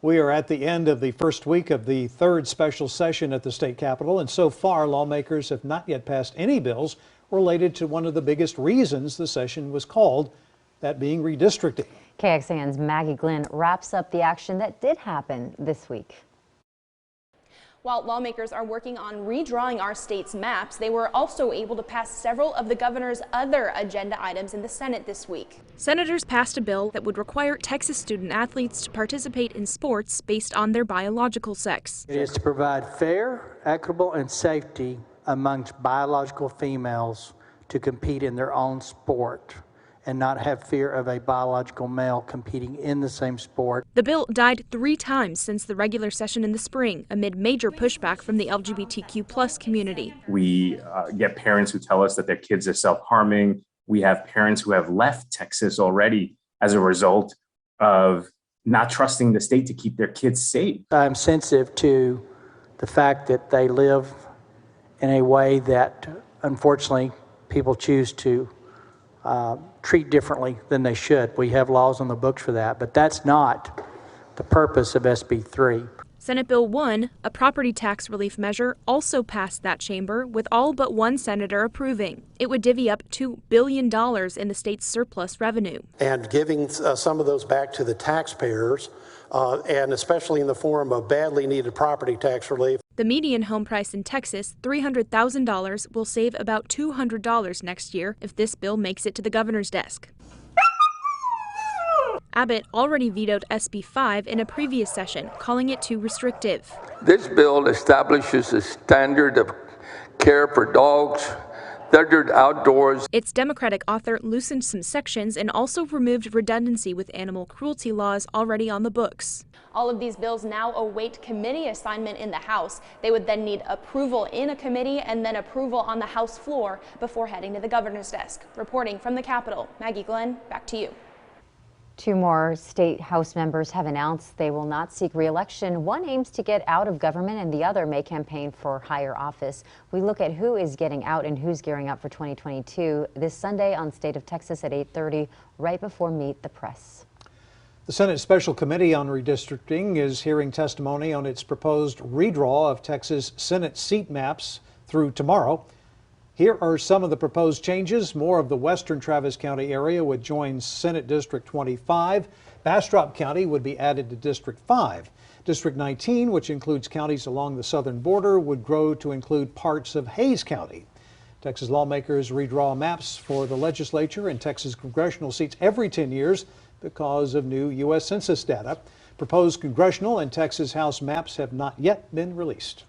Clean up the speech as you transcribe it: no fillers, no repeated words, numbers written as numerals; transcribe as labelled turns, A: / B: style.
A: We are at the end of the first week of the third special session at the state capitol, and so far lawmakers have not yet passed any bills related to one of the biggest reasons the session was called, that being redistricting.
B: KXAN's Maggie Glenn wraps up the action that did happen this week.
C: While lawmakers are working on redrawing our state's maps, they were also able to pass several of the governor's other agenda items in the Senate this week.
D: Senators passed a bill that would require Texas student athletes to participate in sports based on their biological sex.
E: It is to provide fair, equitable, and safety amongst biological females to compete in their own sport and not have fear of a biological male competing in the same sport.
D: The bill died 3 times since the regular session in the spring, amid major pushback from the LGBTQ+ community.
F: We get parents who tell us that their kids are self-harming. We have parents who have left Texas already as a result of not trusting the state to keep their kids safe.
E: I'm sensitive to the fact that they live in a way that, unfortunately, people choose to treat differently than they should. We have laws on the books for that, but that's not the purpose of SB 3.
D: Senate Bill 1, a property tax relief measure, also passed that chamber, with all but one senator approving. It would divvy up $2 billion in the state's surplus revenue.
G: And giving some of those back to the taxpayers, and especially in the form of badly needed property tax relief.
D: The median home price in Texas, $300,000, will save about $200 next year if this bill makes it to the governor's desk. Abbott already vetoed SB 5 in a previous session, calling it too restrictive.
H: This bill establishes a standard of care for dogs tethered outdoors.
D: Its Democratic author loosened some sections and also removed redundancy with animal cruelty laws already on the books.
C: All of these bills now await committee assignment in the House. They would then need approval in a committee and then approval on the House floor before heading to the governor's desk. Reporting from the Capitol, Maggie Glenn, back to you.
B: 2 more state House members have announced they will not seek re-election. One aims to get out of government and the other may campaign for higher office. We look at who is getting out and who's gearing up for 2022 this Sunday on State of Texas at 8:30, right before Meet the Press.
A: The Senate Special Committee on Redistricting is hearing testimony on its proposed redraw of Texas Senate seat maps through tomorrow. Here are some of the proposed changes. More of the western Travis County area would join Senate District 25. Bastrop County would be added to District 5. District 19, which includes counties along the southern border, would grow to include parts of Hays County. Texas lawmakers redraw maps for the legislature and Texas congressional seats every 10 years because of new U.S. Census data. Proposed congressional and Texas House maps have not yet been released.